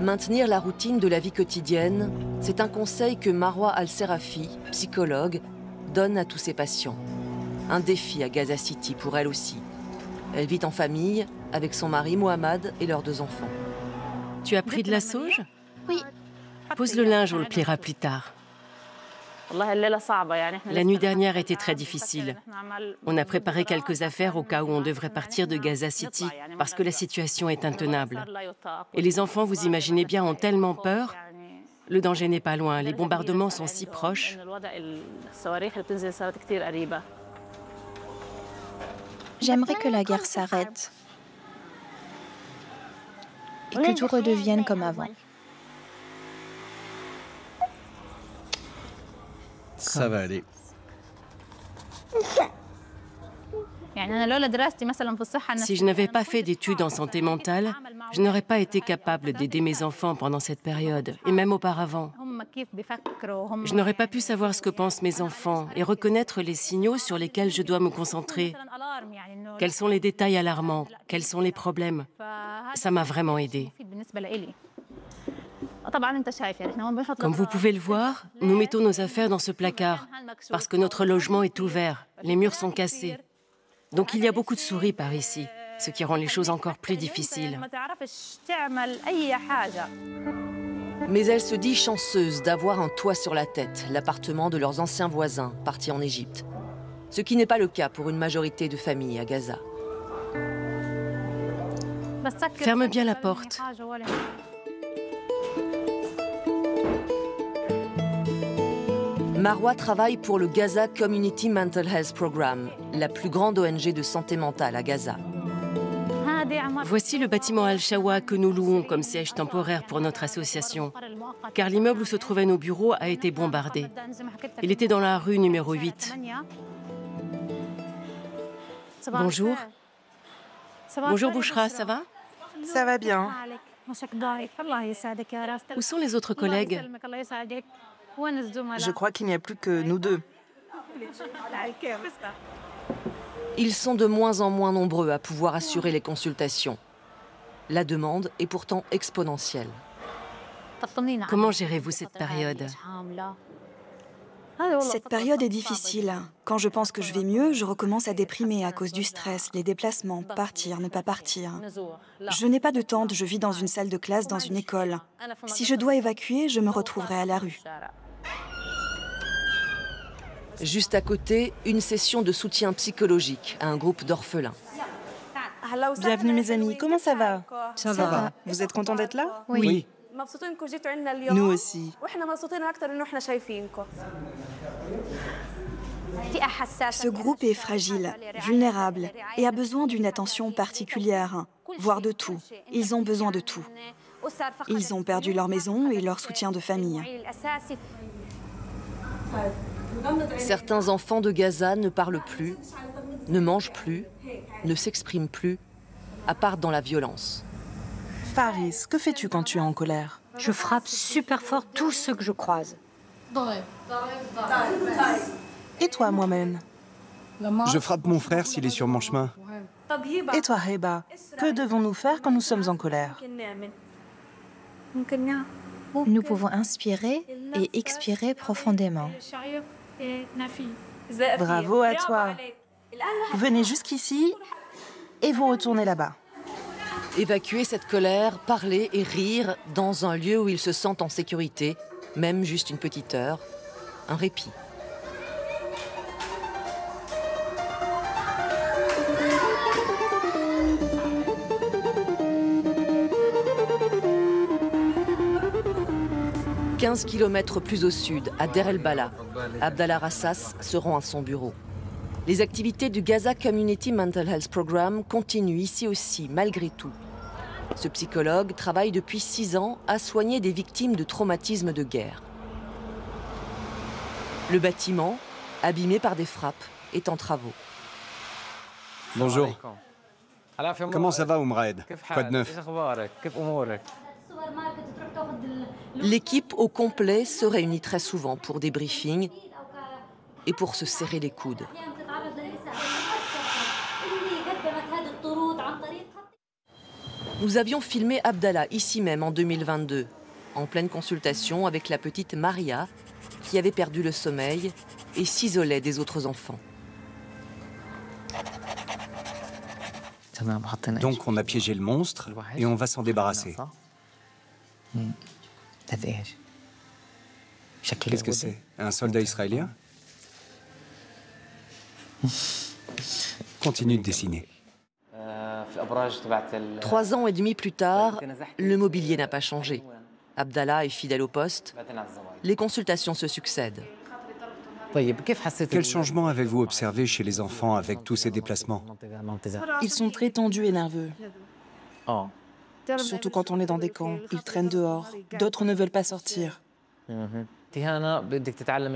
Maintenir la routine de la vie quotidienne, c'est un conseil que Marwa Al-Serafi, psychologue, donne à tous ses patients. Un défi à Gaza City pour elle aussi. Elle vit en famille avec son mari Mohamed et leurs 2 enfants. Tu as pris de la sauge? Oui. Pose le linge, on le pliera plus tard. La nuit dernière était très difficile. On a préparé quelques affaires au cas où on devrait partir de Gaza City, parce que la situation est intenable. Et les enfants, vous imaginez bien, ont tellement peur. Le danger n'est pas loin, les bombardements sont si proches. J'aimerais que la guerre s'arrête et que tout redevienne comme avant. Ça va aller. Si je n'avais pas fait d'études en santé mentale, je n'aurais pas été capable d'aider mes enfants pendant cette période, et même auparavant. Je n'aurais pas pu savoir ce que pensent mes enfants et reconnaître les signaux sur lesquels je dois me concentrer. Quels sont les détails alarmants? Quels sont les problèmes? Ça m'a vraiment aidée. Comme vous pouvez le voir, nous mettons nos affaires dans ce placard parce que notre logement est ouvert, les murs sont cassés. Donc il y a beaucoup de souris par ici, ce qui rend les choses encore plus difficiles. Mais elle se dit chanceuse d'avoir un toit sur la tête, l'appartement de leurs anciens voisins partis en Égypte. Ce qui n'est pas le cas pour une majorité de familles à Gaza. Ferme bien la porte. Marwa travaille pour le Gaza Community Mental Health Program, la plus grande ONG de santé mentale à Gaza. Voici le bâtiment Al-Shawa que nous louons comme siège temporaire pour notre association, car l'immeuble où se trouvaient nos bureaux a été bombardé. Il était dans la rue numéro 8. Bonjour. Bonjour Bouchra, ça va? Ça va bien. Où sont les autres collègues? Je crois qu'il n'y a plus que nous 2. Ils sont de moins en moins nombreux à pouvoir assurer les consultations. La demande est pourtant exponentielle. Comment gérez-vous cette période? Cette période est difficile. Quand je pense que je vais mieux, je recommence à déprimer à cause du stress, les déplacements, partir, ne pas partir. Je n'ai pas de tente, je vis dans une salle de classe dans une école. Si je dois évacuer, je me retrouverai à la rue. Juste à côté, une session de soutien psychologique à un groupe d'orphelins. Bienvenue mes amis, comment ça va? Ça va. Vous êtes contents d'être là? Oui. Nous aussi. Ce groupe est fragile, vulnérable et a besoin d'une attention particulière, voire de tout. Ils ont besoin de tout. Ils ont perdu leur maison et leur soutien de famille. Certains enfants de Gaza ne parlent plus, ne mangent plus, ne s'expriment plus, à part dans la violence. Faris, que fais-tu quand tu es en colère? Je frappe super fort tous ceux que je croise. Et toi, Mohamed? Je frappe mon frère s'il est sur mon chemin. Et toi, Heba? Que devons-nous faire quand nous sommes en colère? Nous pouvons inspirer et expirer profondément. Bravo à toi. Venez jusqu'ici et vous retournez là-bas. Évacuer cette colère, parler et rire dans un lieu où ils se sentent en sécurité, même juste une petite heure, un répit. « 15 kilomètres plus au sud, à Der el-Bala, Abdallah Rassas se rend à son bureau. Les activités du Gaza Community Mental Health Program continuent ici aussi, malgré tout. Ce psychologue travaille depuis 6 ans à soigner des victimes de traumatismes de guerre. Le bâtiment, abîmé par des frappes, est en travaux. Bonjour. Comment ça va, Oumraed? Quoi de neuf? L'équipe au complet se réunit très souvent pour des briefings et pour se serrer les coudes. Nous avions filmé Abdallah ici même en 2022, en pleine consultation avec la petite Maria, qui avait perdu le sommeil et s'isolait des autres enfants. Donc on a piégé le monstre et on va s'en débarrasser. Qu'est-ce que c'est? Un soldat israélien? Continue de dessiner. 3 ans et demi plus tard, le mobilier n'a pas changé. Abdallah est fidèle au poste. Les consultations se succèdent. Quel changement avez-vous observé chez les enfants avec tous ces déplacements? Ils sont très tendus et nerveux. Surtout quand on est dans des camps. Ils traînent dehors. D'autres ne veulent pas sortir.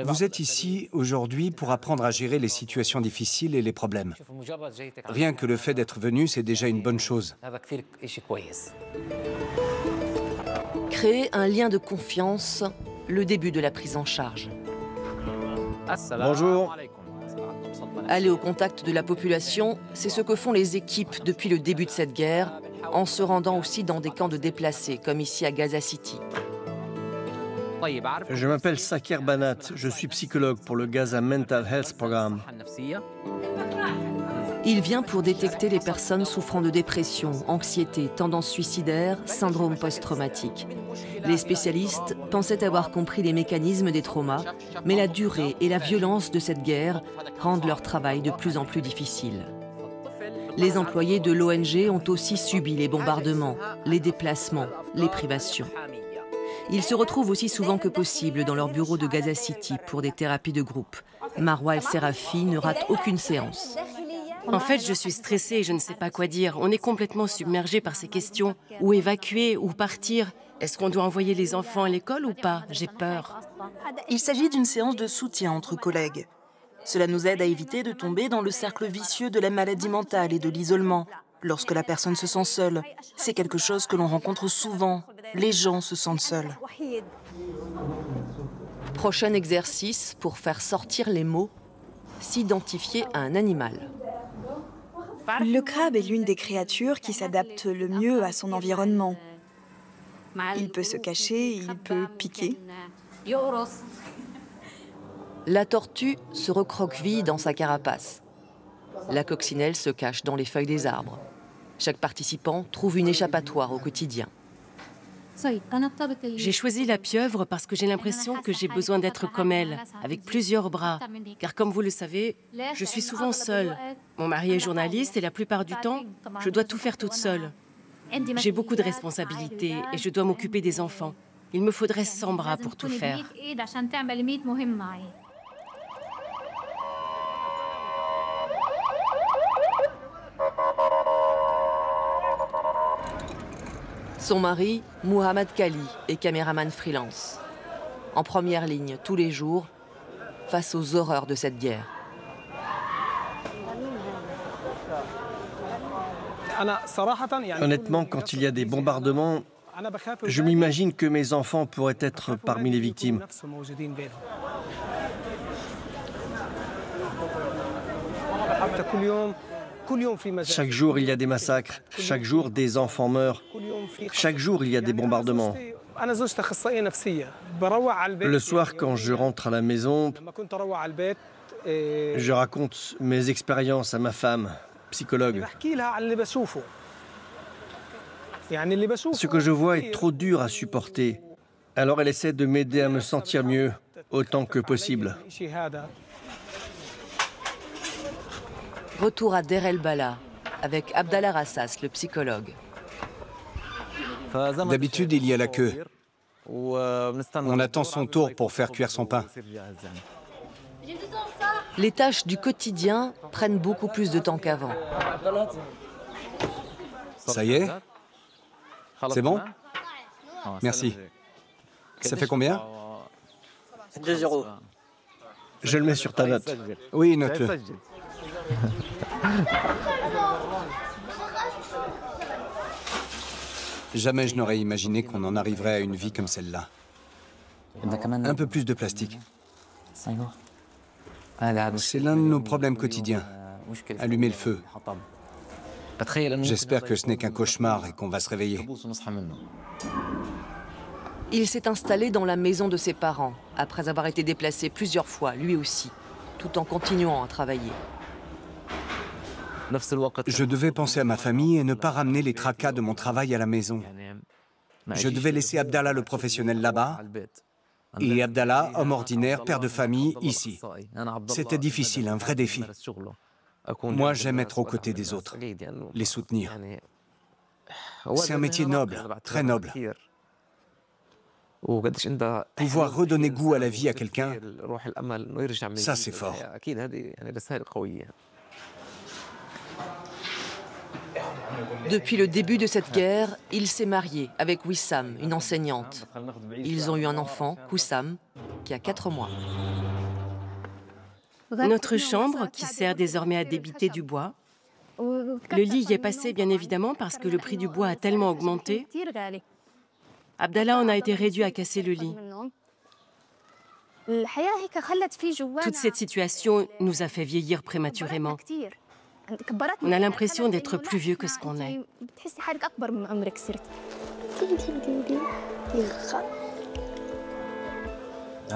Vous êtes ici aujourd'hui pour apprendre à gérer les situations difficiles et les problèmes. Rien que le fait d'être venu, c'est déjà une bonne chose. Créer un lien de confiance, le début de la prise en charge. Bonjour. Aller au contact de la population, c'est ce que font les équipes depuis le début de cette guerre, en se rendant aussi dans des camps de déplacés, comme ici à Gaza City. Je m'appelle Saker Banat, je suis psychologue pour le Gaza Mental Health Programme. Il vient pour détecter les personnes souffrant de dépression, anxiété, tendance suicidaire, syndrome post-traumatique. Les spécialistes pensaient avoir compris les mécanismes des traumas, mais la durée et la violence de cette guerre rendent leur travail de plus en plus difficile. Les employés de l'ONG ont aussi subi les bombardements, les déplacements, les privations. Ils se retrouvent aussi souvent que possible dans leur bureau de Gaza City pour des thérapies de groupe. Marwa El Serafi ne rate aucune séance. En fait, je suis stressée et je ne sais pas quoi dire. On est complètement submergé par ces questions. Où évacuer, où partir? Est-ce qu'on doit envoyer les enfants à l'école ou pas? J'ai peur. Il s'agit d'une séance de soutien entre collègues. Cela nous aide à éviter de tomber dans le cercle vicieux de la maladie mentale et de l'isolement. Lorsque la personne se sent seule, c'est quelque chose que l'on rencontre souvent. Les gens se sentent seuls. Prochain exercice pour faire sortir les mots, s'identifier à un animal. Le crabe est l'une des créatures qui s'adapte le mieux à son environnement. Il peut se cacher, il peut piquer. La tortue se recroqueville dans sa carapace. La coccinelle se cache dans les feuilles des arbres. Chaque participant trouve une échappatoire au quotidien. J'ai choisi la pieuvre parce que j'ai l'impression que j'ai besoin d'être comme elle, avec plusieurs bras. Car comme vous le savez, je suis souvent seule. Mon mari est journaliste et la plupart du temps, je dois tout faire toute seule. J'ai beaucoup de responsabilités et je dois m'occuper des enfants. Il me faudrait 100 bras pour tout faire. Son mari, Mohamed Kali, est caméraman freelance. En première ligne tous les jours, face aux horreurs de cette guerre. Honnêtement, quand il y a des bombardements, je m'imagine que mes enfants pourraient être parmi les victimes. Chaque jour, il y a des massacres. Chaque jour, des enfants meurent. Chaque jour, il y a des bombardements. Le soir, quand je rentre à la maison, je raconte mes expériences à ma femme, psychologue. Ce que je vois est trop dur à supporter. Alors elle essaie de m'aider à me sentir mieux, autant que possible. Retour à Der el-Bala, avec Abdallah Rassas, le psychologue. D'habitude, il y a la queue. On attend son tour pour faire cuire son pain. Les tâches du quotidien prennent beaucoup plus de temps qu'avant. Ça y est? C'est bon? Merci. Ça fait combien? 2 €. Je le mets sur ta note. Oui, note-le. Jamais je n'aurais imaginé qu'on en arriverait à une vie comme celle-là. Un peu plus de plastique. C'est l'un de nos problèmes quotidiens. Allumer le feu. J'espère que ce n'est qu'un cauchemar et qu'on va se réveiller. Il s'est installé dans la maison de ses parents, après avoir été déplacé plusieurs fois, lui aussi, tout en continuant à travailler. Je devais penser à ma famille et ne pas ramener les tracas de mon travail à la maison. Je devais laisser Abdallah le professionnel là-bas et Abdallah, homme ordinaire, père de famille, ici. C'était difficile, un vrai défi. Moi, j'aime être aux côtés des autres, les soutenir. C'est un métier noble, très noble. Pouvoir redonner goût à la vie à quelqu'un, ça c'est fort. Depuis le début de cette guerre, il s'est marié avec Wissam, une enseignante. Ils ont eu un enfant, Hussam, qui a 4 mois. Notre chambre, qui sert désormais à débiter du bois, le lit y est passé bien évidemment parce que le prix du bois a tellement augmenté. Abdallah en a été réduit à casser le lit. Toute cette situation nous a fait vieillir prématurément. On a l'impression d'être plus vieux que ce qu'on est.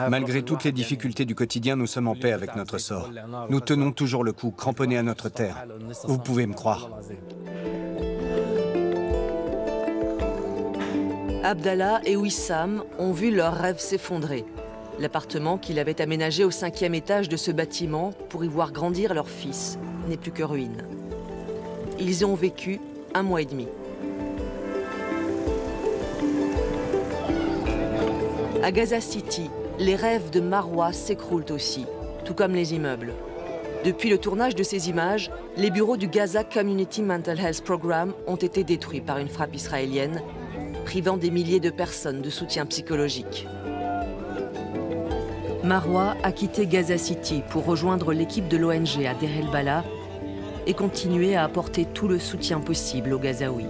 Malgré toutes les difficultés du quotidien, nous sommes en paix avec notre sort. Nous tenons toujours le coup, cramponnés à notre terre. Vous pouvez me croire. Abdallah et Wissam ont vu leur rêve s'effondrer. L'appartement qu'il avait aménagé au 5e étage de ce bâtiment pour y voir grandir leur fils n'est plus que ruine. Ils y ont vécu 1 mois et demi. À Gaza City, les rêves de Marwa s'écroulent aussi, tout comme les immeubles. Depuis le tournage de ces images, les bureaux du Gaza Community Mental Health Program ont été détruits par une frappe israélienne, privant des milliers de personnes de soutien psychologique. Marwa a quitté Gaza City pour rejoindre l'équipe de l'ONG à Deir el-Balah et continuer à apporter tout le soutien possible aux Gazaouis.